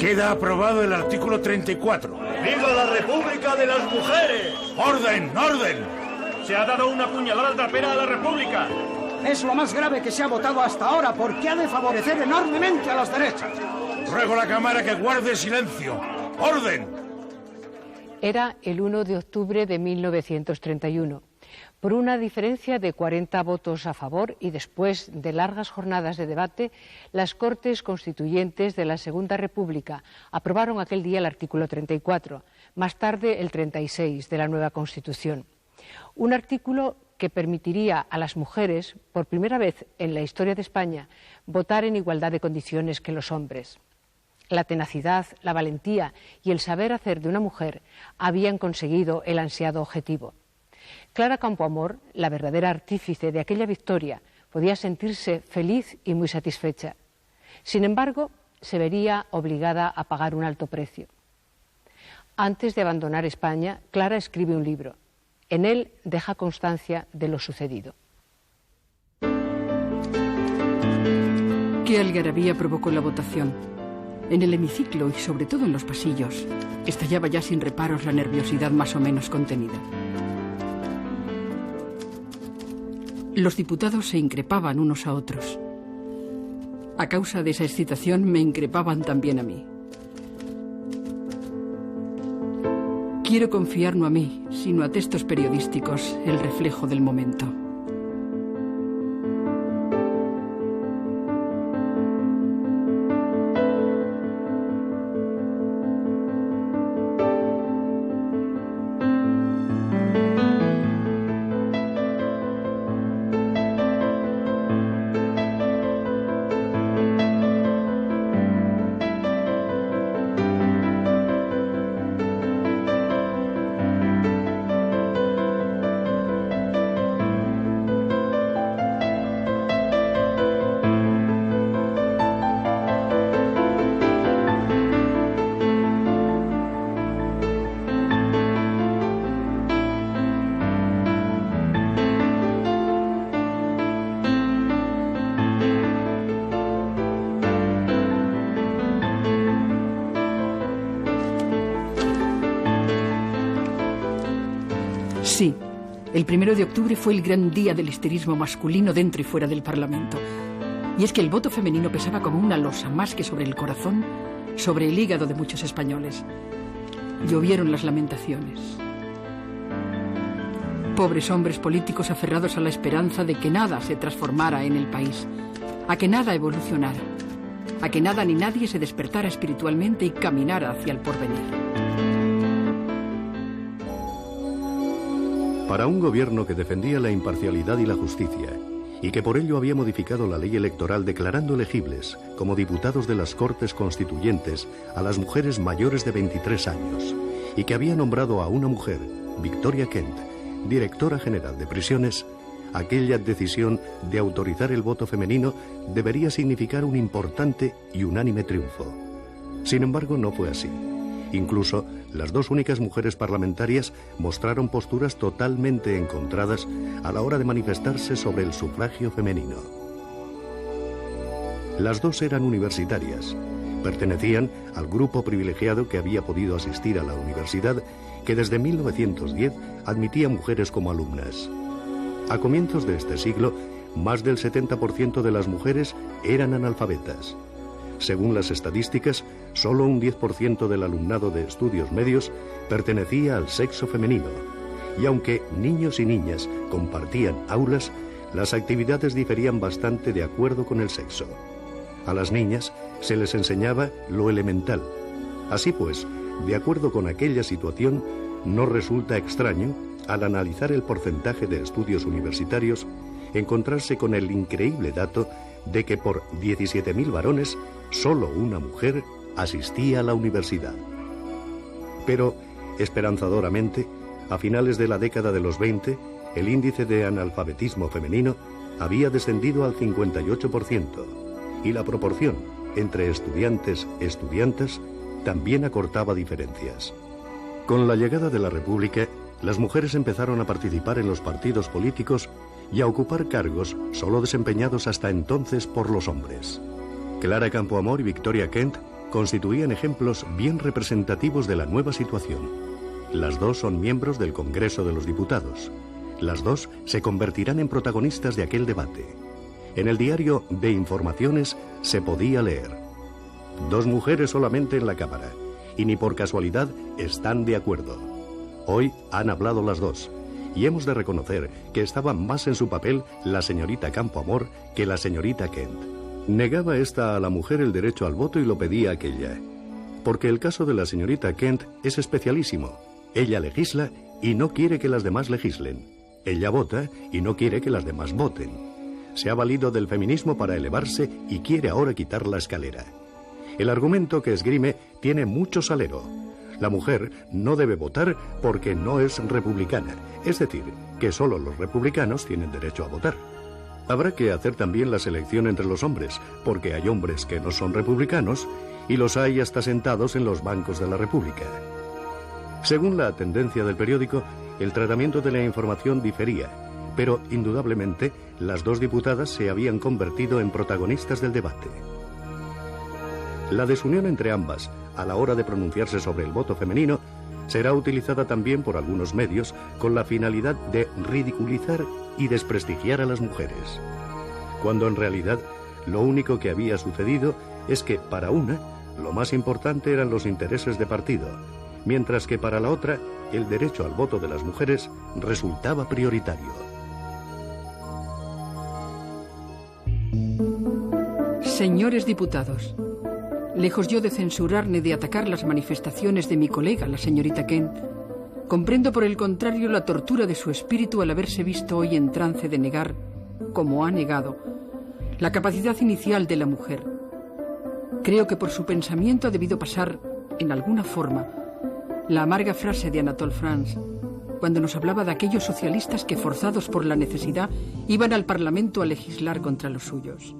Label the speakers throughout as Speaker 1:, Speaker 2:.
Speaker 1: Queda aprobado el artículo 34.
Speaker 2: ¡Viva la República de las Mujeres!
Speaker 1: ¡Orden, orden!
Speaker 2: Se ha dado una puñalada trapera a la República.
Speaker 3: Es lo más grave que se ha votado hasta ahora porque ha de favorecer enormemente a las derechas.
Speaker 1: Ruego a la Cámara que guarde silencio. ¡Orden!
Speaker 4: Era el 1 de octubre de 1931. Por una diferencia de 40 votos a favor y después de largas jornadas de debate, las Cortes Constituyentes de la Segunda República aprobaron aquel día el artículo 34, más tarde el 36 de la nueva Constitución. Un artículo que permitiría a las mujeres, por primera vez en la historia de España, votar en igualdad de condiciones que los hombres. La tenacidad, la valentía y el saber hacer de una mujer habían conseguido el ansiado objetivo. Clara Campoamor, la verdadera artífice de aquella victoria, podía sentirse feliz y muy satisfecha. Sin embargo, se vería obligada a pagar un alto precio. Antes de abandonar España, Clara escribe un libro. En él deja constancia de lo sucedido.
Speaker 5: ¿Qué algarabía provocó la votación? En el hemiciclo y sobre todo en los pasillos, estallaba ya sin reparos la nerviosidad más o menos contenida. Los diputados se increpaban unos a otros. A causa de esa excitación me increpaban también a mí. Quiero confiar no a mí, sino a textos periodísticos, el reflejo del momento. Sí, el 1 de octubre fue el gran día del histerismo masculino dentro y fuera del Parlamento. Y es que el voto femenino pesaba como una losa más que sobre el corazón, sobre el hígado de muchos españoles. Llovieron las lamentaciones. Pobres hombres políticos aferrados a la esperanza de que nada se transformara en el país, a que nada evolucionara, a que nada ni nadie se despertara espiritualmente y caminara hacia el porvenir.
Speaker 6: Para un gobierno que defendía la imparcialidad y la justicia, y que por ello había modificado la ley electoral declarando elegibles como diputados de las Cortes Constituyentes a las mujeres mayores de 23 años, y que había nombrado a una mujer, Victoria Kent, directora general de prisiones, aquella decisión de autorizar el voto femenino debería significar un importante y unánime triunfo. Sin embargo, no fue así. Incluso, las dos únicas mujeres parlamentarias mostraron posturas totalmente encontradas a la hora de manifestarse sobre el sufragio femenino. Las dos eran universitarias. Pertenecían al grupo privilegiado que había podido asistir a la universidad, que desde 1910 admitía mujeres como alumnas. A comienzos de este siglo, más del 70% de las mujeres eran analfabetas. Según las estadísticas, solo un 10% del alumnado de estudios medios pertenecía al sexo femenino. Y aunque niños y niñas compartían aulas, las actividades diferían bastante de acuerdo con el sexo. A las niñas se les enseñaba lo elemental. Así pues, de acuerdo con aquella situación, no resulta extraño, al analizar el porcentaje de estudios universitarios, encontrarse con el increíble dato de que por 17.000 varones, solo una mujer asistía a la universidad. Pero, esperanzadoramente, a finales de la década de los 20, el índice de analfabetismo femenino había descendido al 58%, y la proporción entre estudiantes-estudiantas también acortaba diferencias. Con la llegada de la República, las mujeres empezaron a participar en los partidos políticos y a ocupar cargos solo desempeñados hasta entonces por los hombres. Clara Campoamor y Victoria Kent constituían ejemplos bien representativos de la nueva situación. Las dos son miembros del Congreso de los Diputados. Las dos se convertirán en protagonistas de aquel debate. En el diario de Informaciones se podía leer: dos mujeres solamente en la Cámara, y ni por casualidad están de acuerdo. Hoy han hablado las dos, y hemos de reconocer que estaba más en su papel la señorita Campoamor que la señorita Kent. Negaba esta a la mujer el derecho al voto y lo pedía aquella. Porque el caso de la señorita Kent es especialísimo. Ella legisla y no quiere que las demás legislen. Ella vota y no quiere que las demás voten. Se ha valido del feminismo para elevarse y quiere ahora quitar la escalera. El argumento que esgrime tiene mucho salero. La mujer no debe votar porque no es republicana, es decir, que solo los republicanos tienen derecho a votar. Habrá que hacer también la selección entre los hombres, porque hay hombres que no son republicanos y los hay hasta sentados en los bancos de la República. Según la tendencia del periódico, el tratamiento de la información difería, pero indudablemente las dos diputadas se habían convertido en protagonistas del debate. La desunión entre ambas, a la hora de pronunciarse sobre el voto femenino, será utilizada también por algunos medios con la finalidad de ridiculizar y desprestigiar a las mujeres, cuando en realidad lo único que había sucedido es que para una lo más importante eran los intereses de partido, mientras que para la otra el derecho al voto de las mujeres resultaba prioritario.
Speaker 5: Señores diputados, lejos yo de censurar ni de atacar las manifestaciones de mi colega, la señorita Kent, comprendo por el contrario la tortura de su espíritu al haberse visto hoy en trance de negar, como ha negado, la capacidad inicial de la mujer. Creo que por su pensamiento ha debido pasar, en alguna forma, la amarga frase de Anatole France, cuando nos hablaba de aquellos socialistas que, forzados por la necesidad, iban al Parlamento a legislar contra los suyos.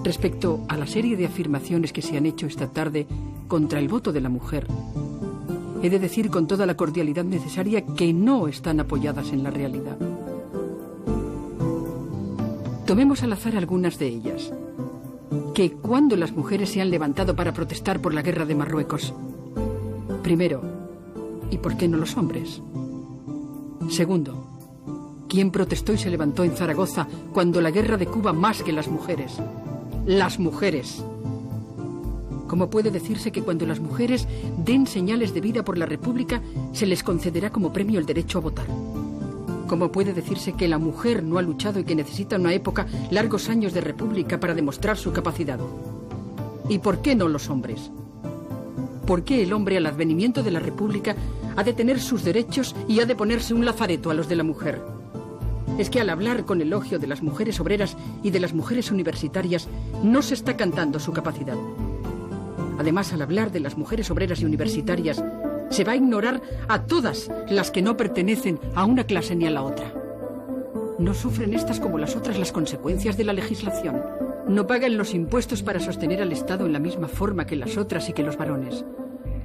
Speaker 5: Respecto a la serie de afirmaciones que se han hecho esta tarde contra el voto de la mujer, he de decir con toda la cordialidad necesaria que no están apoyadas en la realidad. Tomemos al azar algunas de ellas. Que cuando las mujeres se han levantado para protestar por la guerra de Marruecos, primero, ¿y por qué no los hombres? Segundo, ¿quién protestó y se levantó en Zaragoza cuando la guerra de Cuba más que las mujeres? Las mujeres. ¿Cómo puede decirse que cuando las mujeres den señales de vida por la República se les concederá como premio el derecho a votar? ¿Cómo puede decirse que la mujer no ha luchado y que necesita una época, largos años de República para demostrar su capacidad? ¿Y por qué no los hombres? ¿Por qué el hombre al advenimiento de la República ha de tener sus derechos y ha de ponerse un lazareto a los de la mujer? Es que al hablar con elogio de las mujeres obreras y de las mujeres universitarias no se está cantando su capacidad. Además, al hablar de las mujeres obreras y universitarias se va a ignorar a todas las que no pertenecen a una clase ni a la otra. ¿No sufren estas como las otras las consecuencias de la legislación? ¿No pagan los impuestos para sostener al Estado en la misma forma que las otras y que los varones?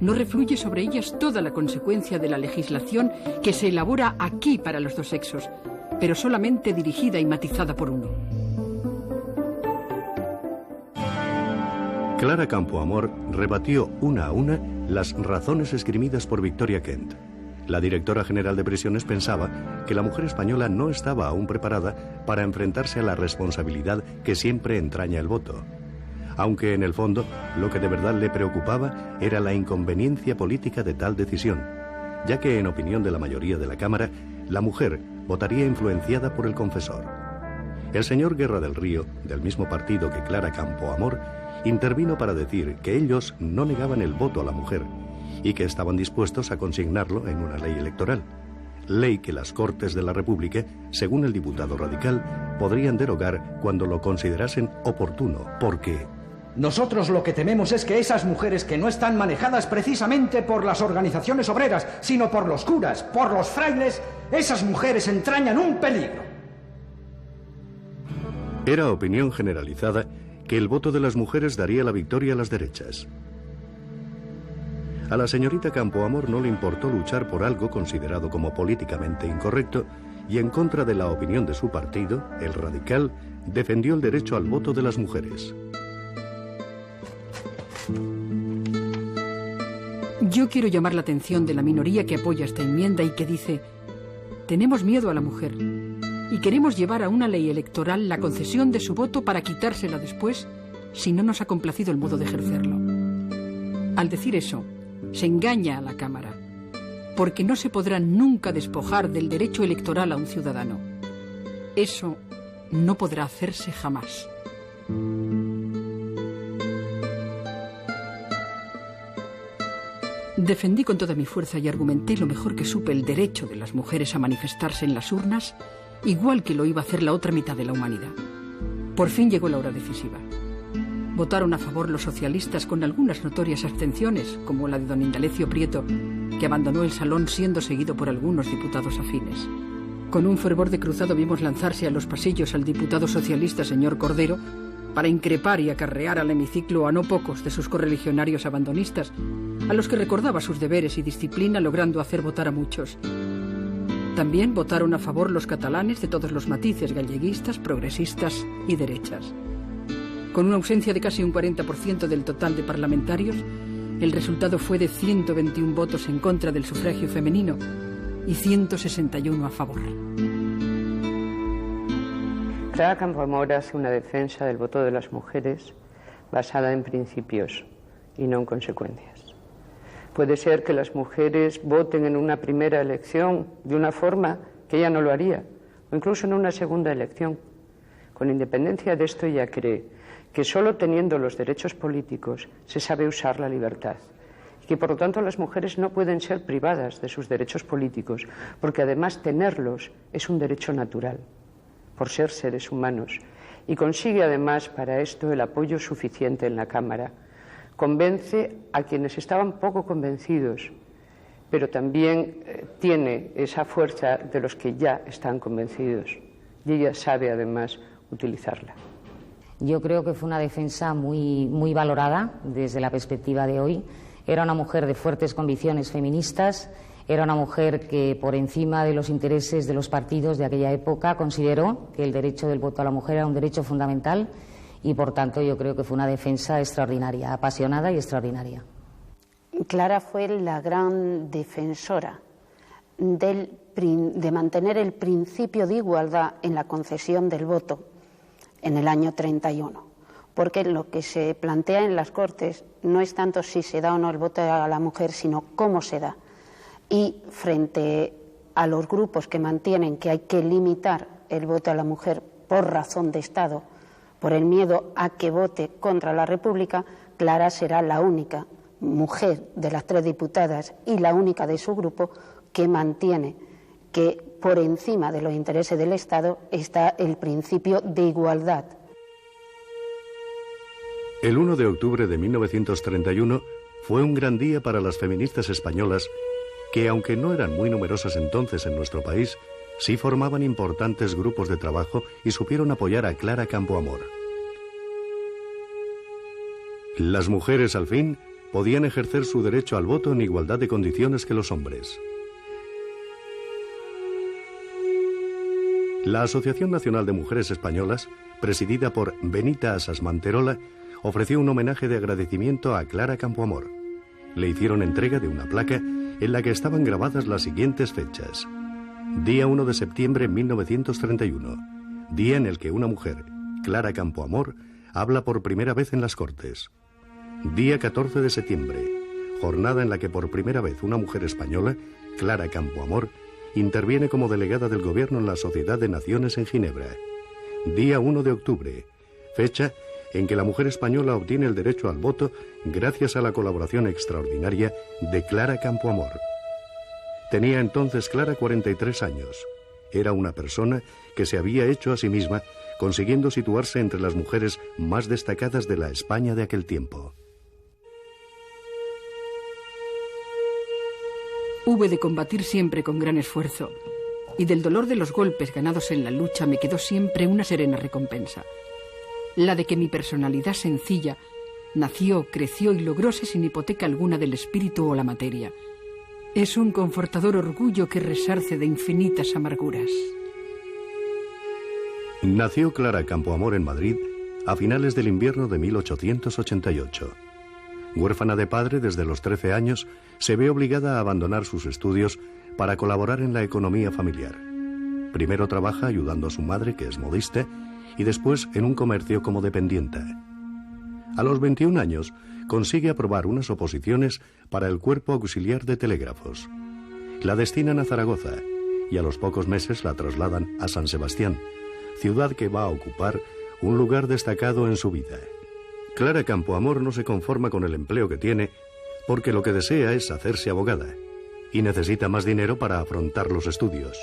Speaker 5: ¿No refluye sobre ellas toda la consecuencia de la legislación que se elabora aquí para los dos sexos, pero solamente dirigida y matizada por uno?
Speaker 6: Clara Campoamor rebatió una a una las razones esgrimidas por Victoria Kent. La directora general de prisiones pensaba que la mujer española no estaba aún preparada para enfrentarse a la responsabilidad que siempre entraña el voto, aunque en el fondo lo que de verdad le preocupaba era la inconveniencia política de tal decisión, ya que en opinión de la mayoría de la Cámara, la mujer votaría influenciada por el confesor. El señor Guerra del Río, del mismo partido que Clara Campoamor, intervino para decir que ellos no negaban el voto a la mujer y que estaban dispuestos a consignarlo en una ley electoral, ley que las Cortes de la República, según el diputado radical, podrían derogar cuando lo considerasen oportuno, porque...
Speaker 3: Nosotros lo que tememos es que esas mujeres que no están manejadas precisamente por las organizaciones obreras, sino por los curas, por los frailes, esas mujeres entrañan un peligro.
Speaker 6: Era opinión generalizada que el voto de las mujeres daría la victoria a las derechas. A la señorita Campoamor no le importó luchar por algo considerado como políticamente incorrecto y en contra de la opinión de su partido, el radical, defendió el derecho al voto de las mujeres.
Speaker 5: Yo quiero llamar la atención de la minoría que apoya esta enmienda y que dice: tenemos miedo a la mujer y queremos llevar a una ley electoral la concesión de su voto para quitársela después si no nos ha complacido el modo de ejercerlo. Al decir eso, se engaña a la Cámara, porque no se podrá nunca despojar del derecho electoral a un ciudadano. Eso no podrá hacerse jamás. Defendí con toda mi fuerza y argumenté lo mejor que supe el derecho de las mujeres a manifestarse en las urnas, igual que lo iba a hacer la otra mitad de la humanidad. Por fin llegó la hora decisiva. Votaron a favor los socialistas con algunas notorias abstenciones, como la de don Indalecio Prieto, que abandonó el salón siendo seguido por algunos diputados afines. Con un fervor de cruzado vimos lanzarse a los pasillos al diputado socialista señor Cordero para increpar y acarrear al hemiciclo a no pocos de sus correligionarios abandonistas, a los que recordaba sus deberes y disciplina, logrando hacer votar a muchos. También votaron a favor los catalanes de todos los matices, galleguistas, progresistas y derechas. Con una ausencia de casi un 40% del total de parlamentarios, el resultado fue de 121 votos en contra del sufragio femenino y 161 a favor.
Speaker 7: Clara Campoamor hace una defensa del voto de las mujeres basada en principios y no en consecuencias. Puede ser que las mujeres voten en una primera elección de una forma que ella no lo haría, o incluso en una segunda elección. Con independencia de esto, ella cree que solo teniendo los derechos políticos se sabe usar la libertad, y que por lo tanto las mujeres no pueden ser privadas de sus derechos políticos, porque además tenerlos es un derecho natural, por ser seres humanos, y consigue además para esto el apoyo suficiente en la Cámara. Convence a quienes estaban poco convencidos, pero también tiene esa fuerza de los que ya están convencidos, y ella sabe además utilizarla.
Speaker 8: Yo creo que fue una defensa muy valorada desde la perspectiva de hoy. Era una mujer de fuertes convicciones feministas, era una mujer que por encima de los intereses de los partidos de aquella época consideró que el derecho del voto a la mujer era un derecho fundamental. Y por tanto yo creo que fue una defensa extraordinaria, apasionada y extraordinaria.
Speaker 9: Clara fue la gran defensora de mantener el principio de igualdad en la concesión del voto en el año 31, porque lo que se plantea en las Cortes no es tanto si se da o no el voto a la mujer, sino cómo se da. Y frente a los grupos que mantienen que hay que limitar el voto a la mujer por razón de Estado, por el miedo a que vote contra la República, Clara será la única mujer de las 3 diputadas y la única de su grupo que mantiene que por encima de los intereses del Estado está el principio de igualdad.
Speaker 6: El 1 de octubre de 1931 fue un gran día para las feministas españolas que, aunque no eran muy numerosas entonces en nuestro país, sí formaban importantes grupos de trabajo y supieron apoyar a Clara Campoamor. Las mujeres, al fin, podían ejercer su derecho al voto en igualdad de condiciones que los hombres. La Asociación Nacional de Mujeres Españolas, presidida por Benita Asas Manterola, ofreció un homenaje de agradecimiento a Clara Campoamor. Le hicieron entrega de una placa en la que estaban grabadas las siguientes fechas. Día 1 de septiembre de 1931, día en el que una mujer, Clara Campoamor, habla por primera vez en las Cortes. Día 14 de septiembre, jornada en la que por primera vez una mujer española, Clara Campoamor, interviene como delegada del gobierno en la Sociedad de Naciones en Ginebra. Día 1 de octubre, fecha en que la mujer española obtiene el derecho al voto gracias a la colaboración extraordinaria de Clara Campoamor. Tenía entonces Clara 43 años. Era una persona que se había hecho a sí misma, consiguiendo situarse entre las mujeres más destacadas de la España de aquel tiempo.
Speaker 5: Hube de combatir siempre con gran esfuerzo, y del dolor de los golpes ganados en la lucha me quedó siempre una serena recompensa, la de que mi personalidad sencilla nació, creció y logróse sin hipoteca alguna del espíritu o la materia. Es un confortador orgullo que resarce de infinitas amarguras.
Speaker 6: Nació Clara Campoamor en Madrid a finales del invierno de 1888. Huérfana de padre desde los 13 años, se ve obligada a abandonar sus estudios para colaborar en la economía familiar. Primero trabaja ayudando a su madre, que es modista, y después en un comercio como dependienta. A los 21 años, consigue aprobar unas oposiciones para el Cuerpo Auxiliar de Telégrafos. La destinan a Zaragoza y a los pocos meses la trasladan a San Sebastián, ciudad que va a ocupar un lugar destacado en su vida. Clara Campoamor no se conforma con el empleo que tiene porque lo que desea es hacerse abogada y necesita más dinero para afrontar los estudios.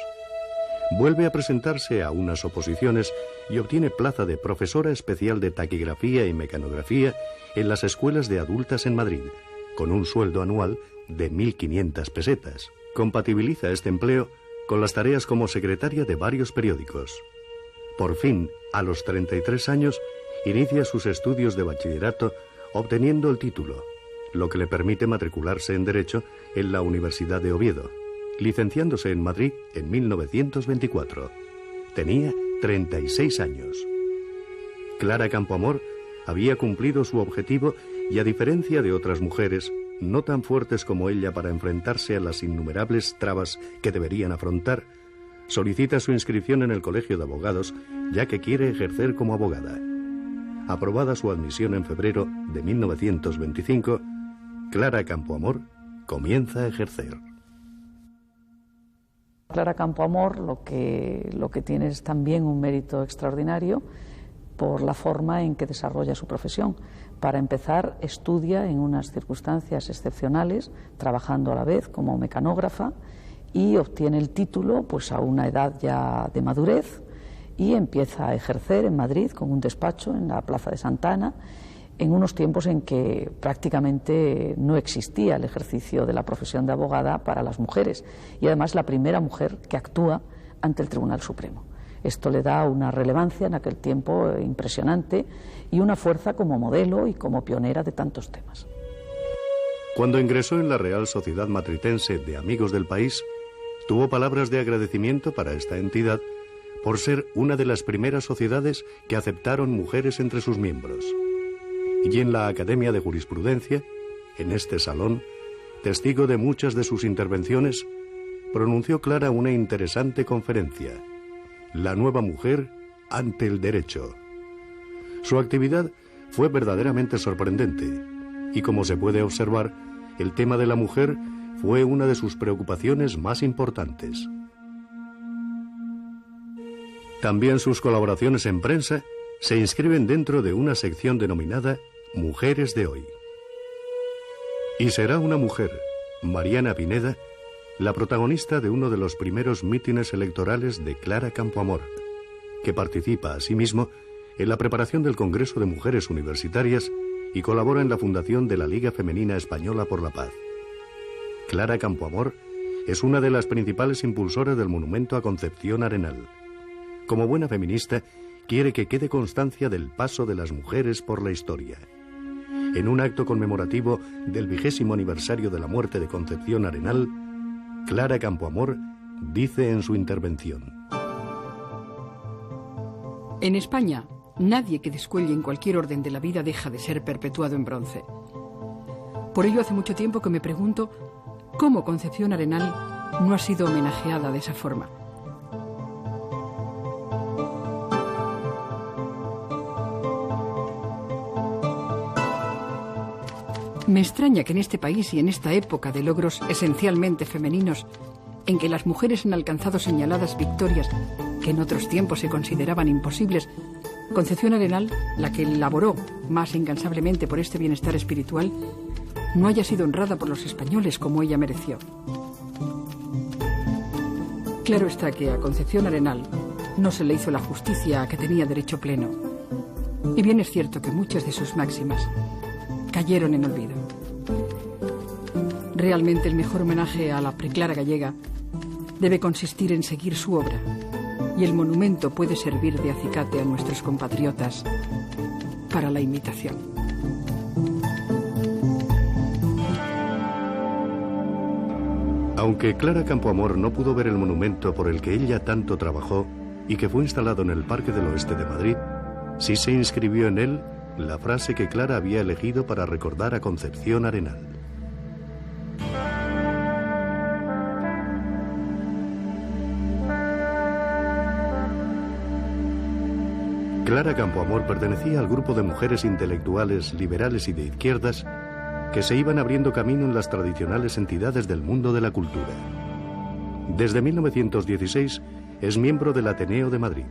Speaker 6: Vuelve a presentarse a unas oposiciones y obtiene plaza de profesora especial de taquigrafía y mecanografía en las escuelas de adultas en Madrid, con un sueldo anual de 1.500 pesetas. Compatibiliza este empleo con las tareas como secretaria de varios periódicos. Por fin, a los 33 años, inicia sus estudios de bachillerato obteniendo el título, lo que le permite matricularse en Derecho en la Universidad de Oviedo, licenciándose en Madrid en 1924. Tenía 36 años. Clara Campoamor había cumplido su objetivo y, a diferencia de otras mujeres, no tan fuertes como ella para enfrentarse a las innumerables trabas que deberían afrontar, solicita su inscripción en el Colegio de Abogados, ya que quiere ejercer como abogada. Aprobada su admisión en febrero de 1925, Clara Campoamor comienza a ejercer.
Speaker 10: Clara Campoamor lo que tiene es también un mérito extraordinario por la forma en que desarrolla su profesión. Para empezar, estudia en unas circunstancias excepcionales, trabajando a la vez como mecanógrafa, y obtiene el título pues a una edad ya de madurez, y empieza a ejercer en Madrid con un despacho en la Plaza de Santa Ana, en unos tiempos en que prácticamente no existía el ejercicio de la profesión de abogada para las mujeres, y además la primera mujer que actúa ante el Tribunal Supremo. Esto le da una relevancia en aquel tiempo impresionante y una fuerza como modelo y como pionera de tantos temas.
Speaker 6: Cuando ingresó en la Real Sociedad Matritense de Amigos del País, tuvo palabras de agradecimiento para esta entidad por ser una de las primeras sociedades que aceptaron mujeres entre sus miembros. Y en la Academia de Jurisprudencia, en este salón, testigo de muchas de sus intervenciones, pronunció Clara una interesante conferencia: La nueva mujer ante el derecho. Su actividad fue verdaderamente sorprendente y, como se puede observar, el tema de la mujer fue una de sus preocupaciones más importantes. También sus colaboraciones en prensa se inscriben dentro de una sección denominada Mujeres de Hoy. Y será una mujer, Mariana Pineda, la protagonista de uno de los primeros mítines electorales de Clara Campoamor, que participa asimismo en la preparación del Congreso de Mujeres Universitarias y colabora en la fundación de la Liga Femenina Española por la Paz. Clara Campoamor es una de las principales impulsoras del monumento a Concepción Arenal. Como buena feminista, quiere que quede constancia del paso de las mujeres por la historia. En un acto conmemorativo del 20º aniversario de la muerte de Concepción Arenal, Clara Campoamor dice en su intervención:
Speaker 5: En España, nadie que descuelle en cualquier orden de la vida deja de ser perpetuado en bronce. Por ello, hace mucho tiempo que me pregunto cómo Concepción Arenal no ha sido homenajeada de esa forma. Me extraña que en este país y en esta época de logros esencialmente femeninos, en que las mujeres han alcanzado señaladas victorias que en otros tiempos se consideraban imposibles, Concepción Arenal, la que laboró más incansablemente por este bienestar espiritual, no haya sido honrada por los españoles como ella mereció. Claro está que a Concepción Arenal no se le hizo la justicia a que tenía derecho pleno. Y bien es cierto que muchas de sus máximas cayeron en olvido. Realmente el mejor homenaje a la preclara gallega debe consistir en seguir su obra, y el monumento puede servir de acicate a nuestros compatriotas para la imitación.
Speaker 6: Aunque Clara Campoamor no pudo ver el monumento por el que ella tanto trabajó y que fue instalado en el Parque del Oeste de Madrid, sí se inscribió en él la frase que Clara había elegido para recordar a Concepción Arenal. Clara Campoamor pertenecía al grupo de mujeres intelectuales, liberales y de izquierdas que se iban abriendo camino en las tradicionales entidades del mundo de la cultura. Desde 1916 es miembro del Ateneo de Madrid.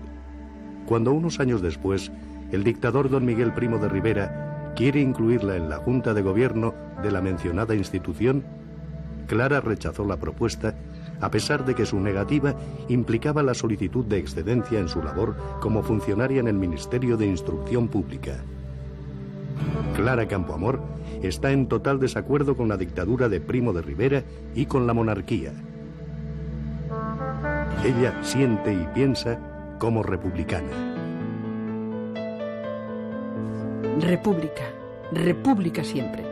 Speaker 6: Cuando unos años después el dictador don Miguel Primo de Rivera quiere incluirla en la Junta de Gobierno de la mencionada institución, Clara rechazó la propuesta, a pesar de que su negativa implicaba la solicitud de excedencia en su labor como funcionaria en el Ministerio de Instrucción Pública. Clara Campoamor está en total desacuerdo con la dictadura de Primo de Rivera y con la monarquía. Ella siente y piensa como republicana.
Speaker 5: República, república siempre.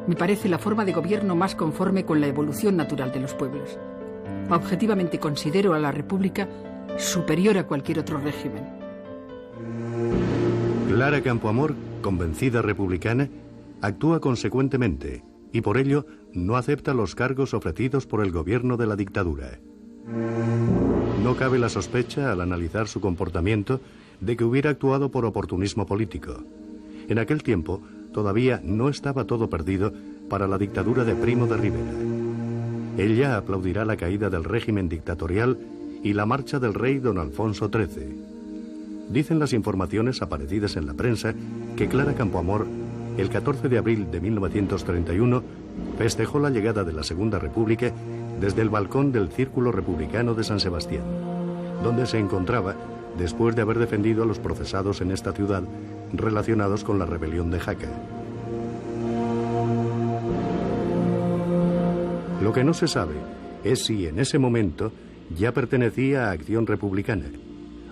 Speaker 5: Me parece la forma de gobierno más conforme con la evolución natural de los pueblos. Objetivamente considero a la república superior a cualquier otro régimen.
Speaker 6: Clara Campoamor, convencida republicana, actúa consecuentemente y por ello no acepta los cargos ofrecidos por el gobierno de la dictadura. No cabe la sospecha, al analizar su comportamiento, de que hubiera actuado por oportunismo político. En aquel tiempo todavía no estaba todo perdido para la dictadura de Primo de Rivera. Ella aplaudirá la caída del régimen dictatorial y la marcha del rey don Alfonso XIII. Dicen las informaciones aparecidas en la prensa que Clara Campoamor, el 14 de abril de 1931, festejó la llegada de la Segunda República desde el balcón del Círculo Republicano de San Sebastián, donde se encontraba después de haber defendido a los procesados en esta ciudad relacionados con la rebelión de Jaca. Lo que no se sabe es si en ese momento ya pertenecía a Acción Republicana,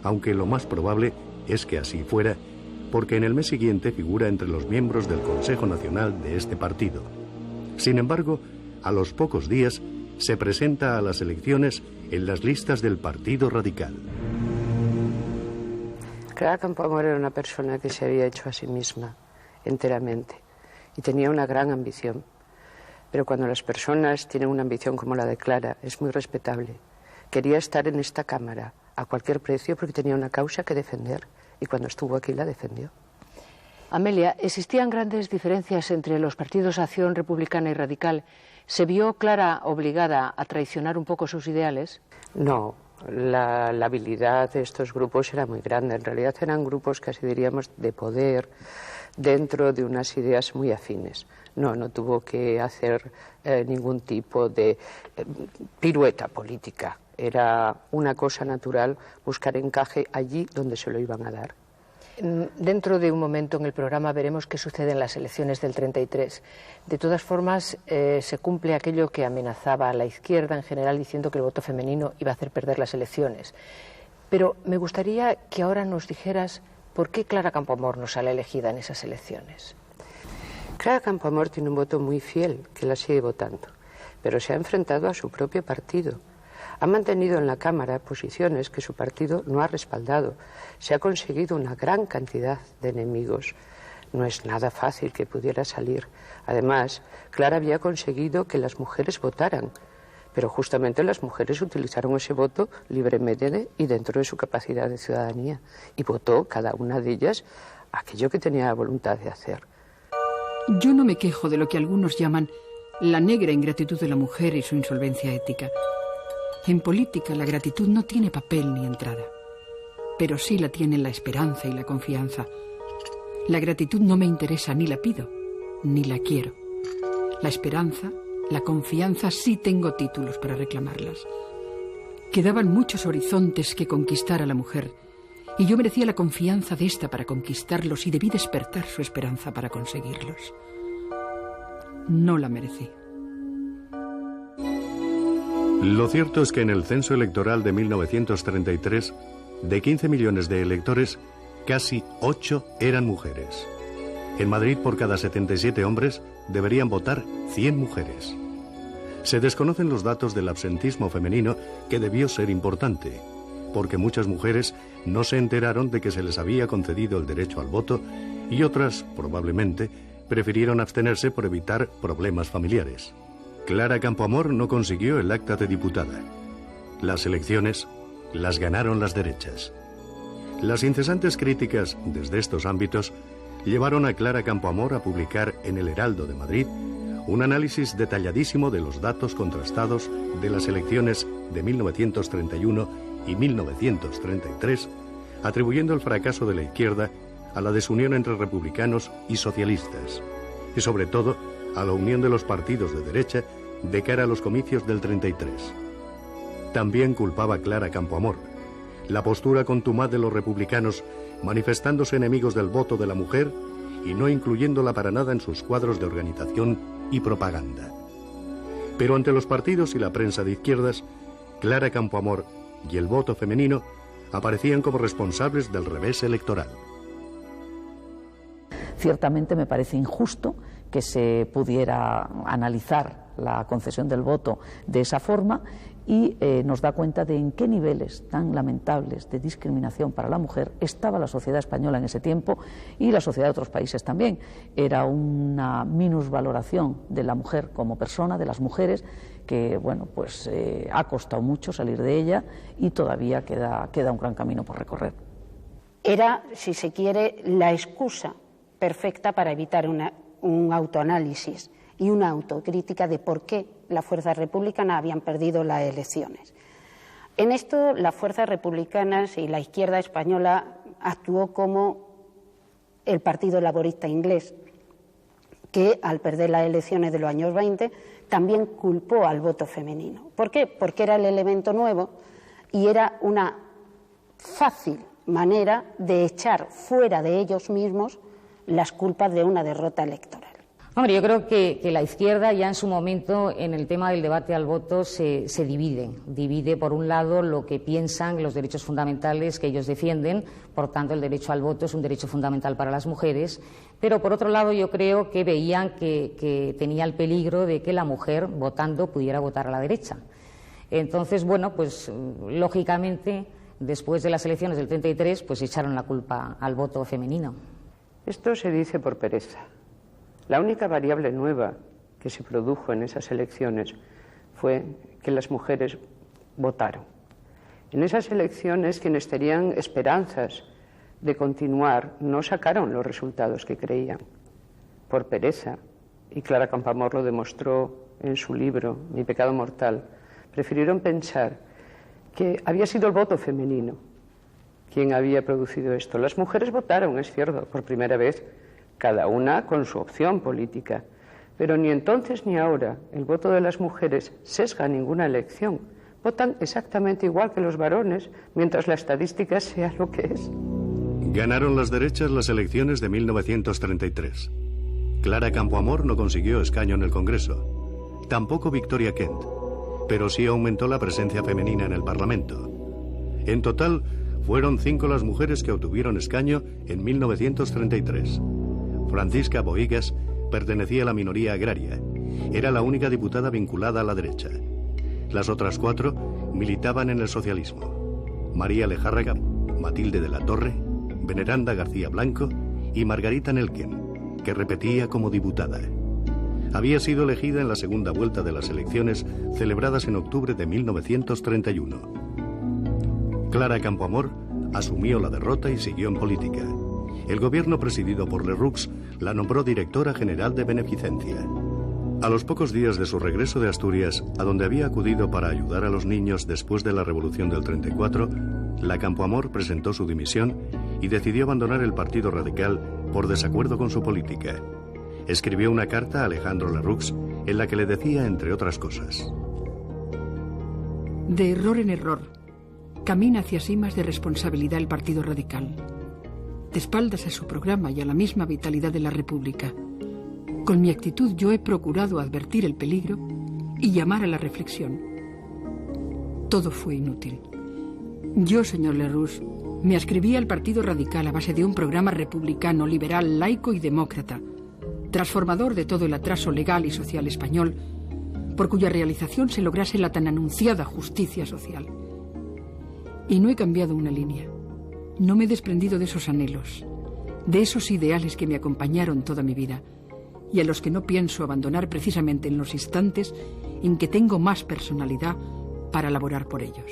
Speaker 6: aunque lo más probable es que así fuera, porque en el mes siguiente figura entre los miembros del Consejo Nacional de este partido. Sin embargo, a los pocos días se presenta a las elecciones en las listas del Partido Radical.
Speaker 7: Clara Campoamor era una persona que se había hecho a sí misma enteramente y tenía una gran ambición. Pero cuando las personas tienen una ambición como la de Clara, es muy respetable. Quería estar en esta Cámara a cualquier precio porque tenía una causa que defender y cuando estuvo aquí la defendió.
Speaker 4: Amelia, ¿existían grandes diferencias entre los partidos Acción Republicana y Radical? ¿Se vio Clara obligada a traicionar un poco sus ideales?
Speaker 7: No, la habilidad de estos grupos era muy grande. En realidad eran grupos, casi diríamos, de poder dentro de unas ideas muy afines. No tuvo que hacer ningún tipo de pirueta política. Era una cosa natural buscar encaje allí donde se lo iban a dar.
Speaker 4: Dentro de un momento en el programa veremos qué sucede en las elecciones del 33. De todas formas, se cumple aquello que amenazaba a la izquierda en general, diciendo que el voto femenino iba a hacer perder las elecciones. Pero me gustaría que ahora nos dijeras por qué Clara Campoamor no sale elegida en esas elecciones.
Speaker 7: Clara Campoamor tiene un voto muy fiel, que la sigue votando, pero se ha enfrentado a su propio partido. Ha mantenido en la Cámara posiciones que su partido no ha respaldado. Se ha conseguido una gran cantidad de enemigos. No es nada fácil que pudiera salir. Además, Clara había conseguido que las mujeres votaran, pero justamente las mujeres utilizaron ese voto libremente y dentro de su capacidad de ciudadanía. Y votó cada una de ellas aquello que tenía la voluntad de hacer.
Speaker 5: Yo no me quejo de lo que algunos llaman la negra ingratitud de la mujer y su insolvencia ética. En política la gratitud no tiene papel ni entrada, pero sí la tienen la esperanza y la confianza. La gratitud no me interesa, ni la pido, ni la quiero. La esperanza, la confianza, sí tengo títulos para reclamarlas. Quedaban muchos horizontes que conquistar a la mujer, y yo merecía la confianza de esta para conquistarlos y debí despertar su esperanza para conseguirlos. No la merecí.
Speaker 6: Lo cierto es que en el censo electoral de 1933, de 15 millones de electores, casi 8 eran mujeres. En Madrid, por cada 77 hombres, deberían votar 100 mujeres. Se desconocen los datos del absentismo femenino, que debió ser importante, porque muchas mujeres no se enteraron de que se les había concedido el derecho al voto y otras, probablemente, prefirieron abstenerse por evitar problemas familiares. Clara Campoamor no consiguió el acta de diputada. Las elecciones las ganaron las derechas. Las incesantes críticas desde estos ámbitos llevaron a Clara Campoamor a publicar en El Heraldo de Madrid un análisis detalladísimo de los datos contrastados de las elecciones de 1931 y 1933, atribuyendo el fracaso de la izquierda a la desunión entre republicanos y socialistas, y sobre todo a la unión de los partidos de derecha de cara a los comicios del 33. También culpaba Clara Campoamor la postura contumaz de los republicanos, manifestándose enemigos del voto de la mujer y no incluyéndola para nada en sus cuadros de organización y propaganda. Pero ante los partidos y la prensa de izquierdas, Clara Campoamor y el voto femenino aparecían como responsables del revés electoral.
Speaker 10: Ciertamente me parece injusto que se pudiera analizar la concesión del voto de esa forma y nos da cuenta de en qué niveles tan lamentables de discriminación para la mujer estaba la sociedad española en ese tiempo y la sociedad de otros países también. Era una minusvaloración de la mujer como persona, de las mujeres, que bueno, pues ha costado mucho salir de ella y todavía queda un gran camino por recorrer.
Speaker 9: Era, si se quiere, la excusa perfecta para evitar un autoanálisis y una autocrítica de por qué las fuerzas republicanas habían perdido las elecciones. En esto, las fuerzas republicanas y la izquierda española actuó como el Partido Laborista inglés, que al perder las elecciones de los años 20 también culpó al voto femenino. ¿Por qué? Porque era el elemento nuevo y era una fácil manera de echar fuera de ellos mismos las culpas de una derrota electoral.
Speaker 8: Hombre, yo creo que la izquierda ya en su momento en el tema del debate al voto se divide. Divide por un lado lo que piensan los derechos fundamentales que ellos defienden, por tanto el derecho al voto es un derecho fundamental para las mujeres, pero por otro lado yo creo que veían que tenía el peligro de que la mujer votando pudiera votar a la derecha. Entonces, bueno, pues lógicamente después de las elecciones del 33 pues echaron la culpa al voto femenino.
Speaker 7: Esto se dice por pereza. La única variable nueva que se produjo en esas elecciones fue que las mujeres votaron. En esas elecciones, quienes tenían esperanzas de continuar no sacaron los resultados que creían, por pereza, y Clara Campoamor lo demostró en su libro, Mi pecado mortal. Prefirieron pensar que había sido el voto femenino quien había producido esto. Las mujeres votaron, es cierto, por primera vez, cada una con su opción política. Pero ni entonces ni ahora el voto de las mujeres sesga ninguna elección. Votan exactamente igual que los varones, mientras la estadística sea lo que es.
Speaker 6: Ganaron las derechas las elecciones de 1933. Clara Campoamor no consiguió escaño en el Congreso. Tampoco Victoria Kent. Pero sí aumentó la presencia femenina en el Parlamento. En total, fueron 5 las mujeres que obtuvieron escaño en 1933. Francisca Bohigas pertenecía a la minoría agraria. Era la única diputada vinculada a la derecha. Las otras 4 militaban en el socialismo. María Lejárraga, Matilde de la Torre, Veneranda García Blanco y Margarita Nelken, que repetía como diputada. Había sido elegida en la segunda vuelta de las elecciones celebradas en octubre de 1931. Clara Campoamor asumió la derrota y siguió en política. El gobierno presidido por Lerroux la nombró directora general de Beneficencia. A los pocos días de su regreso de Asturias, a donde había acudido para ayudar a los niños después de la Revolución del 34, la Campoamor presentó su dimisión y decidió abandonar el Partido Radical por desacuerdo con su política. Escribió una carta a Alejandro Lerroux en la que le decía, entre otras cosas:
Speaker 5: de error en error, camina hacia cimas de responsabilidad el Partido Radical, de espaldas a su programa y a la misma vitalidad de la República. Con mi actitud yo he procurado advertir el peligro y llamar a la reflexión. Todo fue inútil. Yo, señor Lerroux, me adscribí al Partido Radical a base de un programa republicano, liberal, laico y demócrata, transformador de todo el atraso legal y social español, por cuya realización se lograse la tan anunciada justicia social. Y no he cambiado una línea. No me he desprendido de esos anhelos, de esos ideales que me acompañaron toda mi vida y a los que no pienso abandonar precisamente en los instantes en que tengo más personalidad para laborar por ellos.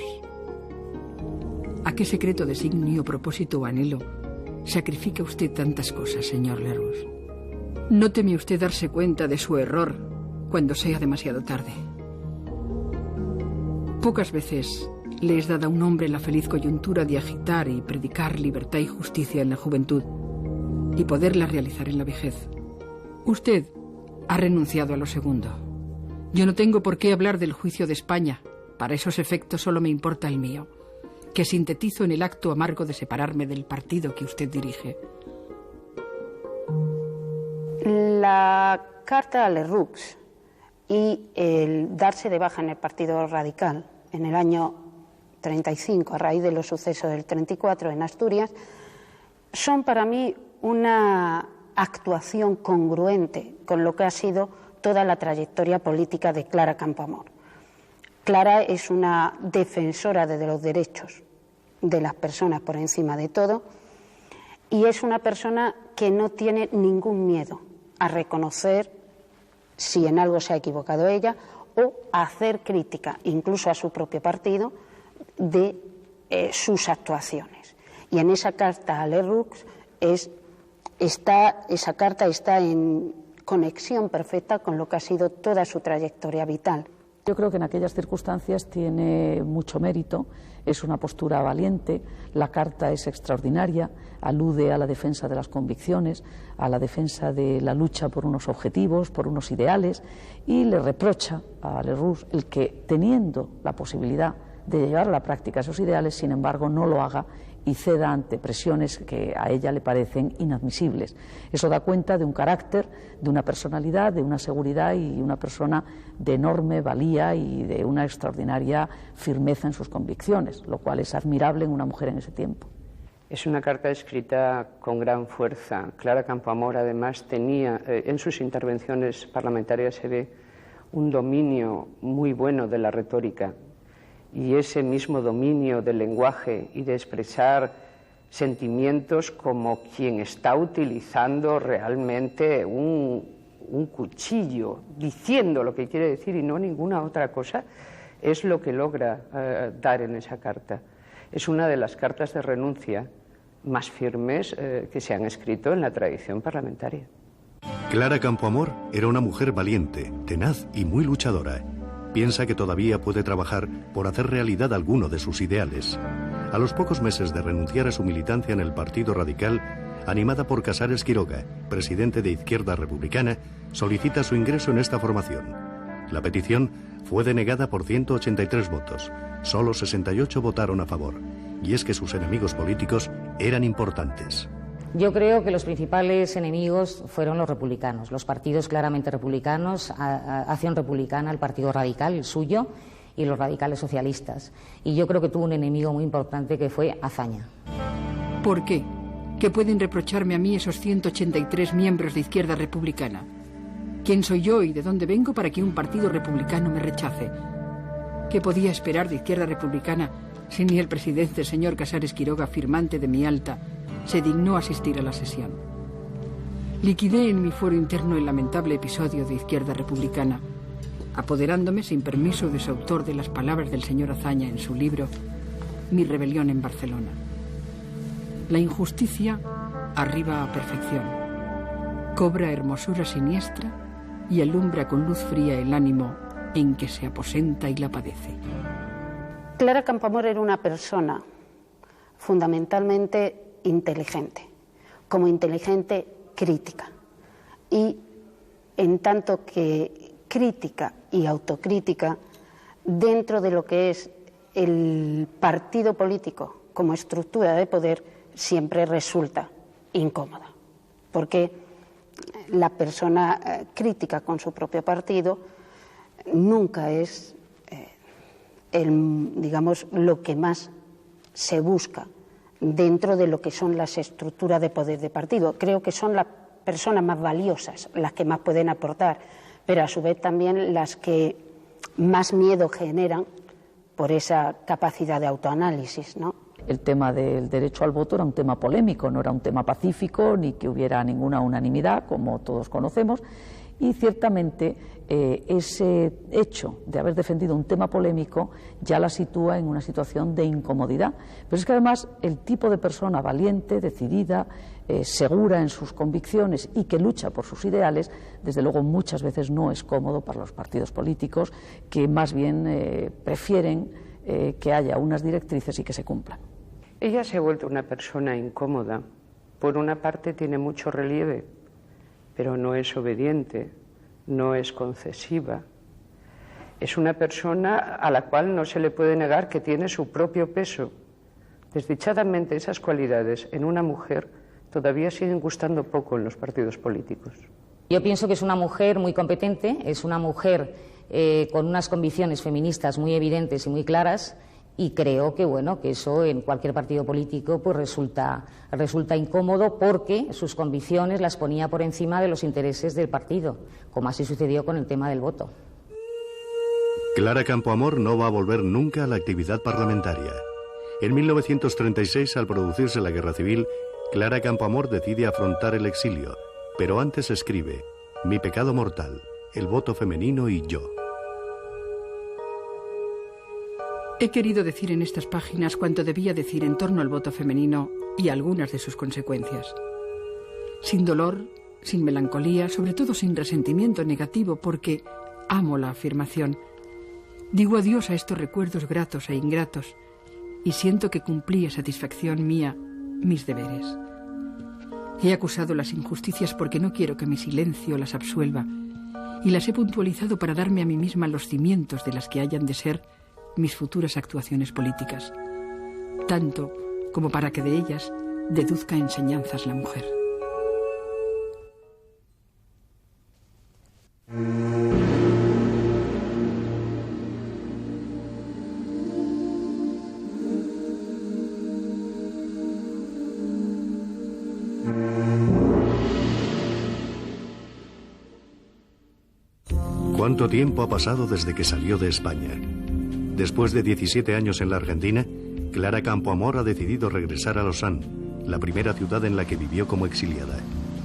Speaker 5: ¿A qué secreto, designio, propósito o anhelo sacrifica usted tantas cosas, señor Lerroux? No teme usted darse cuenta de su error cuando sea demasiado tarde. Pocas veces le es dada a un hombre la feliz coyuntura de agitar y predicar libertad y justicia en la juventud y poderla realizar en la vejez. Usted ha renunciado a lo segundo. Yo no tengo por qué hablar del juicio de España. Para esos efectos solo me importa el mío, que sintetizo en el acto amargo de separarme del partido que usted dirige.
Speaker 9: La carta a Lerroux y el darse de baja en el Partido Radical en el año 35, a raíz de los sucesos del 34 en Asturias, son para mí una actuación congruente con lo que ha sido toda la trayectoria política de Clara Campoamor. Clara es una defensora de los derechos de las personas por encima de todo y es una persona que no tiene ningún miedo a reconocer si en algo se ha equivocado ella o a hacer crítica, incluso a su propio partido, de sus actuaciones. Y en esa carta a Lerroux esa carta está en conexión perfecta con lo que ha sido toda su trayectoria vital.
Speaker 10: Yo creo que en aquellas circunstancias tiene mucho mérito, es una postura valiente, la carta es extraordinaria, alude a la defensa de las convicciones, a la defensa de la lucha por unos objetivos, por unos ideales, y le reprocha a Lerroux el que, teniendo la posibilidad de llevar a la práctica esos ideales, sin embargo, no lo haga y ceda ante presiones que a ella le parecen inadmisibles. Eso da cuenta de un carácter, de una personalidad, de una seguridad y una persona de enorme valía y de una extraordinaria firmeza en sus convicciones, lo cual es admirable en una mujer en ese tiempo.
Speaker 7: Es una carta escrita con gran fuerza. Clara Campoamor, además, tenía en sus intervenciones parlamentarias se ve un dominio muy bueno de la retórica. Y ese mismo dominio del lenguaje y de expresar sentimientos como quien está utilizando realmente un cuchillo, diciendo lo que quiere decir y no ninguna otra cosa, es lo que logra dar en esa carta. Es una de las cartas de renuncia más firmes que se han escrito en la tradición parlamentaria.
Speaker 6: Clara Campoamor era una mujer valiente, tenaz y muy luchadora. Piensa que todavía puede trabajar por hacer realidad alguno de sus ideales. A los pocos meses de renunciar a su militancia en el Partido Radical, animada por Casares Quiroga, presidente de Izquierda Republicana, solicita su ingreso en esta formación. La petición fue denegada por 183 votos. Solo 68 votaron a favor. Y es que sus enemigos políticos eran importantes.
Speaker 8: Yo creo que los principales enemigos fueron los republicanos, los partidos claramente republicanos, Acción Republicana, el Partido Radical, el suyo, y los radicales socialistas. Y yo creo que tuvo un enemigo muy importante que fue Azaña.
Speaker 5: ¿Por qué? ¿Qué pueden reprocharme a mí esos 183 miembros de Izquierda Republicana? ¿Quién soy yo y de dónde vengo para que un partido republicano me rechace? ¿Qué podía esperar de Izquierda Republicana si ni el presidente, señor Casares Quiroga, firmante de mi alta, se dignó asistir a la sesión? Liquidé en mi foro interno el lamentable episodio de Izquierda Republicana, apoderándome sin permiso de su autor de las palabras del señor Azaña en su libro Mi rebelión en Barcelona. La injusticia arriba a perfección, cobra hermosura siniestra y alumbra con luz fría el ánimo en que se aposenta y la padece.
Speaker 9: Clara Campoamor era una persona fundamentalmente inteligente, como inteligente crítica. Y en tanto que crítica y autocrítica, dentro de lo que es el partido político como estructura de poder, siempre resulta incómoda, porque la persona crítica con su propio partido nunca es digamos, lo que más se busca dentro de lo que son las estructuras de poder de partido. Creo que son las personas más valiosas las que más pueden aportar, pero a su vez también las que más miedo generan por esa capacidad de autoanálisis, ¿no?
Speaker 10: el tema del derecho al voto era un tema polémico, no era un tema pacífico ni que hubiera ninguna unanimidad, como todos conocemos, y ciertamente ese hecho de haber defendido un tema polémico ya la sitúa en una situación de incomodidad. Pero es que además el tipo de persona valiente, decidida, segura en sus convicciones y que lucha por sus ideales, desde luego muchas veces no es cómodo para los partidos políticos, que más bien prefieren que haya unas directrices y que se cumplan.
Speaker 7: Ella se ha vuelto una persona incómoda. Por una parte tiene mucho relieve, pero no es obediente, no es concesiva. Es una persona a la cual no se le puede negar que tiene su propio peso. Desdichadamente esas cualidades en una mujer todavía siguen gustando poco en los partidos políticos.
Speaker 8: Yo pienso que es una mujer muy competente, es una mujer con unas convicciones feministas muy evidentes y muy claras, y creo que bueno, que eso en cualquier partido político pues resulta incómodo, porque sus convicciones las ponía por encima de los intereses del partido, como así sucedió con el tema del voto.
Speaker 6: Clara Campoamor no va a volver nunca a la actividad parlamentaria. En 1936, al producirse la Guerra Civil, Clara Campoamor decide afrontar el exilio, pero antes escribe: Mi pecado mortal, el voto femenino y yo.
Speaker 5: He querido decir en estas páginas cuanto debía decir en torno al voto femenino y algunas de sus consecuencias. Sin dolor, sin melancolía, sobre todo sin resentimiento negativo, porque amo la afirmación. Digo adiós a estos recuerdos gratos e ingratos y siento que cumplí a satisfacción mía mis deberes. He acusado las injusticias porque no quiero que mi silencio las absuelva, y las he puntualizado para darme a mí misma los cimientos de las que hayan de ser mis futuras actuaciones políticas, tanto como para que de ellas deduzca enseñanzas la mujer.
Speaker 6: ¿Cuánto tiempo ha pasado desde que salió de España? Después de 17 años en la Argentina, Clara Campoamor ha decidido regresar a Lausanne, la primera ciudad en la que vivió como exiliada.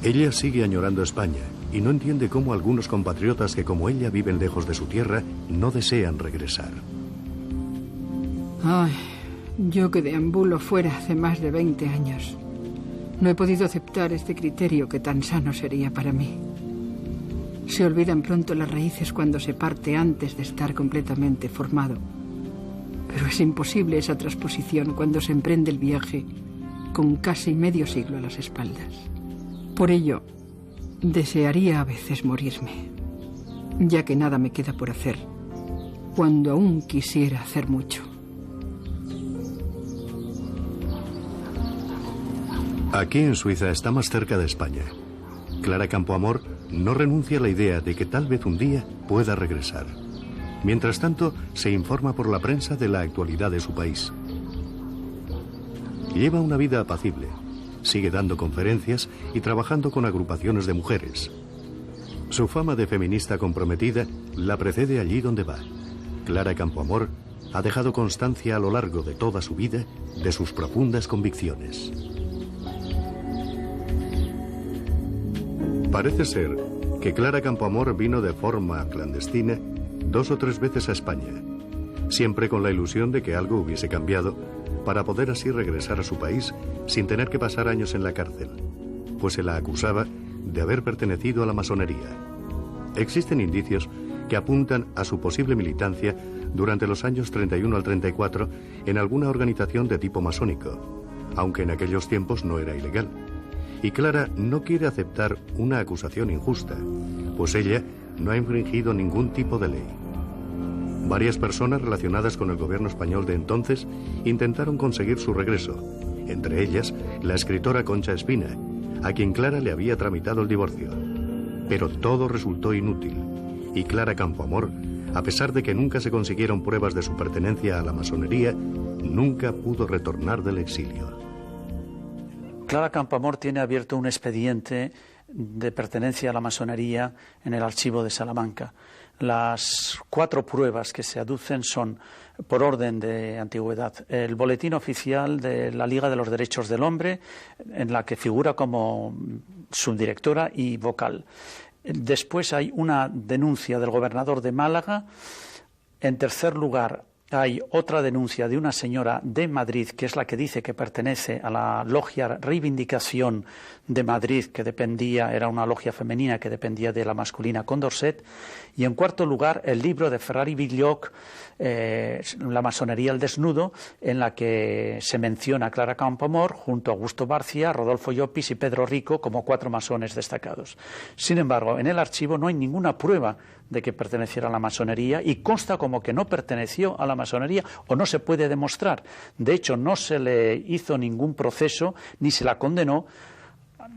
Speaker 6: Ella sigue añorando España y no entiende cómo algunos compatriotas que como ella viven lejos de su tierra no desean regresar.
Speaker 5: Ay, yo que deambulo fuera hace más de 20 años. No he podido aceptar este criterio que tan sano sería para mí. Se olvidan pronto las raíces cuando se parte antes de estar completamente formado. Pero es imposible esa transposición cuando se emprende el viaje con casi medio siglo a las espaldas. Por ello, desearía a veces morirme, ya que nada me queda por hacer, cuando aún quisiera hacer mucho.
Speaker 6: Aquí en Suiza está más cerca de España. Clara Campoamor no renuncia a la idea de que tal vez un día pueda regresar. Mientras tanto, se informa por la prensa de la actualidad de su país. Lleva una vida apacible, sigue dando conferencias y trabajando con agrupaciones de mujeres. Su fama de feminista comprometida la precede allí donde va. Clara Campoamor ha dejado constancia a lo largo de toda su vida de sus profundas convicciones. Parece ser que Clara Campoamor vino de forma clandestina 2 o 3 veces a España, siempre con la ilusión de que algo hubiese cambiado para poder así regresar a su país sin tener que pasar años en la cárcel, pues se la acusaba de haber pertenecido a la masonería. Existen indicios que apuntan a su posible militancia durante los años 31 al 34 en alguna organización de tipo masónico, aunque en aquellos tiempos no era ilegal. Y Clara no quiere aceptar una acusación injusta, pues ella no ha infringido ningún tipo de ley. Varias personas relacionadas con el gobierno español de entonces intentaron conseguir su regreso, entre ellas la escritora Concha Espina, a quien Clara le había tramitado el divorcio. Pero todo resultó inútil, y Clara Campoamor, a pesar de que nunca se consiguieron pruebas de su pertenencia a la masonería, nunca pudo retornar del exilio.
Speaker 11: Clara Campoamor tiene abierto un expediente de pertenencia a la masonería en el archivo de Salamanca. Las 4 pruebas que se aducen son por orden de antigüedad. El boletín oficial de la Liga de los Derechos del Hombre, en la que figura como subdirectora y vocal. Después hay una denuncia del gobernador de Málaga. En tercer lugar, hay otra denuncia de una señora de Madrid, que es la que dice que pertenece a la logia Reivindicación de Madrid, que era una logia femenina que dependía de la masculina Condorcet. Y en cuarto lugar, el libro de Ferrari Villoc, La masonería al desnudo, en la que se menciona a Clara Campoamor junto a Augusto Barcia, Rodolfo Llopis y Pedro Rico como 4 masones destacados. Sin embargo, en el archivo no hay ninguna prueba de que perteneciera a la masonería y consta como que no perteneció a la masonería o no se puede demostrar. De hecho, no se le hizo ningún proceso ni se la condenó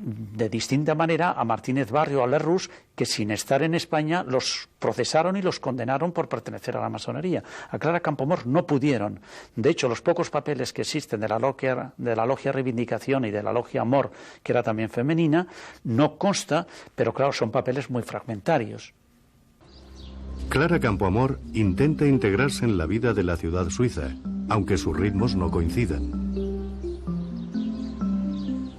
Speaker 11: de distinta manera a Martínez Barrio o a Lerroux, que sin estar en España los procesaron y los condenaron por pertenecer a la masonería. A Clara Campoamor no pudieron. De hecho, los pocos papeles que existen de la logia Reivindicación y de la logia Amor, que era también femenina, no consta, pero claro, son papeles muy fragmentarios.
Speaker 6: Clara Campoamor intenta integrarse en la vida de la ciudad suiza, aunque sus ritmos no coincidan.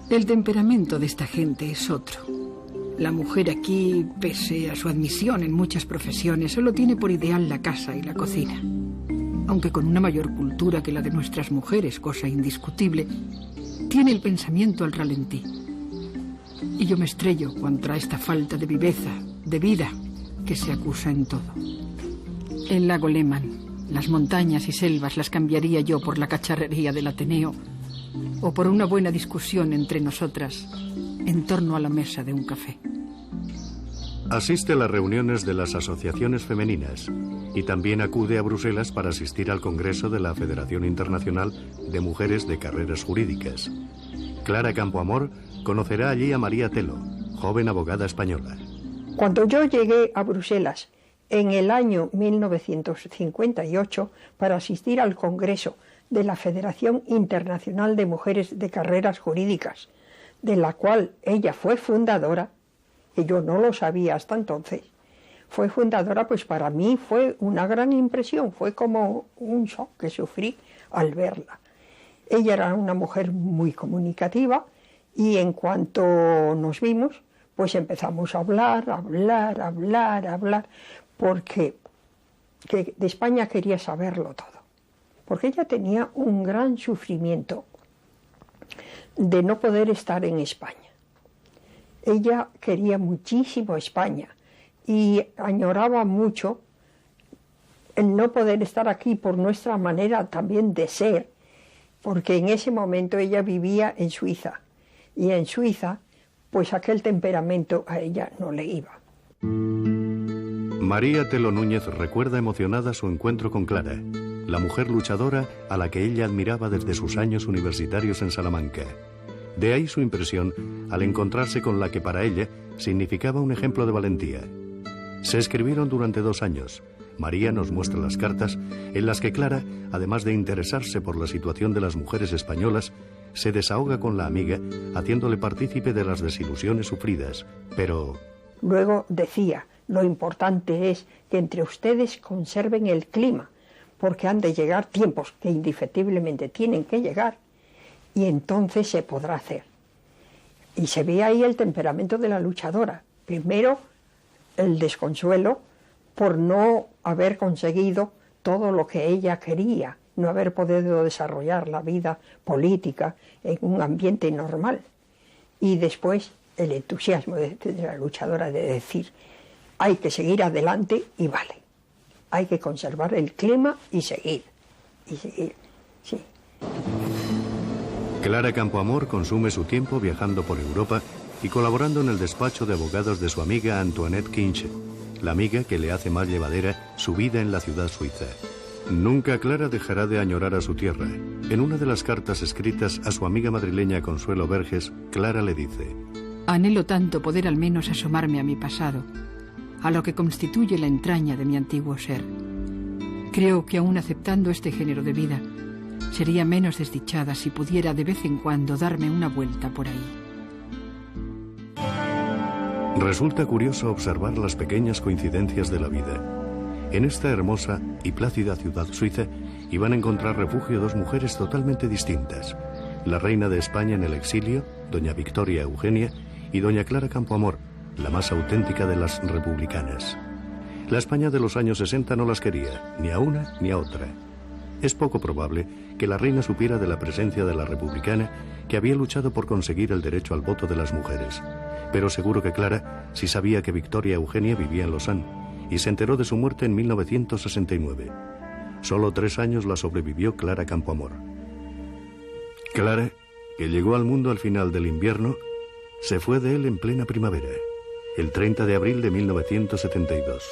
Speaker 5: El temperamento de esta gente es otro. La mujer aquí, pese a su admisión en muchas profesiones, solo tiene por ideal la casa y la cocina. Aunque con una mayor cultura que la de nuestras mujeres, cosa indiscutible, tiene el pensamiento al ralentí. Y yo me estrello contra esta falta de viveza, de vida, que se acusa en todo. El lago Lehmann, las montañas y selvas las cambiaría yo por la cacharrería del Ateneo o por una buena discusión entre nosotras en torno a la mesa de un café.
Speaker 6: Asiste a las reuniones de las asociaciones femeninas y también acude a Bruselas para asistir al Congreso de la Federación Internacional de Mujeres de Carreras Jurídicas. Clara Campoamor conocerá allí a María Telo, joven abogada española.
Speaker 12: Cuando yo llegué a Bruselas en el año 1958 para asistir al Congreso de la Federación Internacional de Mujeres de Carreras Jurídicas, de la cual ella fue fundadora, y yo no lo sabía hasta entonces, fue fundadora, pues para mí fue una gran impresión, fue como un shock que sufrí al verla. Ella era una mujer muy comunicativa y en cuanto nos vimos, pues empezamos a hablar, porque de España quería saberlo todo. Porque ella tenía un gran sufrimiento de no poder estar en España. Ella quería muchísimo España y añoraba mucho el no poder estar aquí por nuestra manera también de ser, porque en ese momento ella vivía en Suiza y en Suiza pues aquel temperamento a ella no le iba.
Speaker 6: María Telo Núñez recuerda emocionada su encuentro con Clara, la mujer luchadora a la que ella admiraba desde sus años universitarios en Salamanca. De ahí su impresión al encontrarse con la que para ella significaba un ejemplo de valentía. Se escribieron durante 2 años. María nos muestra las cartas en las que Clara, además de interesarse por la situación de las mujeres españolas, se desahoga con la amiga, haciéndole partícipe de las desilusiones sufridas. Pero
Speaker 12: luego decía, lo importante es que entre ustedes conserven el clima, porque han de llegar tiempos que indefectiblemente tienen que llegar, y entonces se podrá hacer. Y se ve ahí el temperamento de la luchadora. Primero, el desconsuelo por no haber conseguido todo lo que ella quería, no haber podido desarrollar la vida política en un ambiente normal. Y después, el entusiasmo de la luchadora de decir, hay que seguir adelante y vale. Hay que conservar el clima y seguir, sí.
Speaker 6: Clara Campoamor consume su tiempo viajando por Europa y colaborando en el despacho de abogados de su amiga Antoinette Kinch, la amiga que le hace más llevadera su vida en la ciudad suiza. Nunca Clara dejará de añorar a su tierra. En una de las cartas escritas a su amiga madrileña Consuelo Verges, Clara le dice:
Speaker 5: anhelo tanto poder al menos asomarme a mi pasado, a lo que constituye la entraña de mi antiguo ser. Creo que aún aceptando este género de vida, sería menos desdichada si pudiera de vez en cuando darme una vuelta por ahí.
Speaker 6: Resulta curioso observar las pequeñas coincidencias de la vida. En esta hermosa y plácida ciudad suiza iban a encontrar refugio dos mujeres totalmente distintas. La reina de España en el exilio, doña Victoria Eugenia, y doña Clara Campoamor, la más auténtica de las republicanas. La España de los años 60 no las quería, ni a una ni a otra. Es poco probable que la reina supiera de la presencia de la republicana que había luchado por conseguir el derecho al voto de las mujeres. Pero seguro que Clara sí sabía que Victoria Eugenia vivía en Lausanne y se enteró de su muerte en 1969. Solo 3 años la sobrevivió Clara Campoamor. Clara, que llegó al mundo al final del invierno, se fue de él en plena primavera, el 30 de abril de 1972.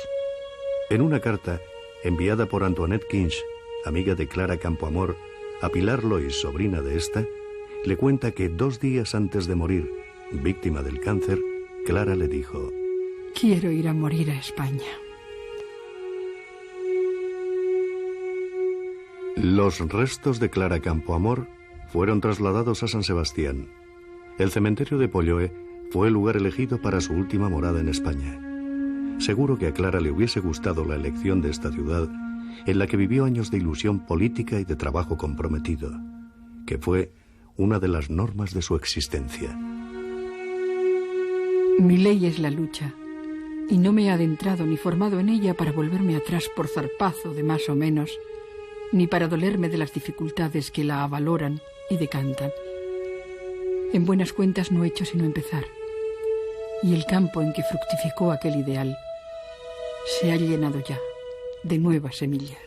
Speaker 6: En una carta enviada por Antoinette Kinch, amiga de Clara Campoamor, a Pilar Lois, sobrina de esta, le cuenta que 2 días antes de morir, víctima del cáncer, Clara le dijo:
Speaker 5: quiero ir a morir a España.
Speaker 6: Los restos de Clara Campoamor fueron trasladados a San Sebastián. El cementerio de Polloe fue el lugar elegido para su última morada en España. Seguro que a Clara le hubiese gustado la elección de esta ciudad, en la que vivió años de ilusión política y de trabajo comprometido, que fue una de las normas de su existencia.
Speaker 5: Mi ley es la lucha, y no me he adentrado ni formado en ella para volverme atrás por zarpazo de más o menos, ni para dolerme de las dificultades que la avaloran y decantan. En buenas cuentas no he hecho sino empezar, y el campo en que fructificó aquel ideal se ha llenado ya de nuevas semillas.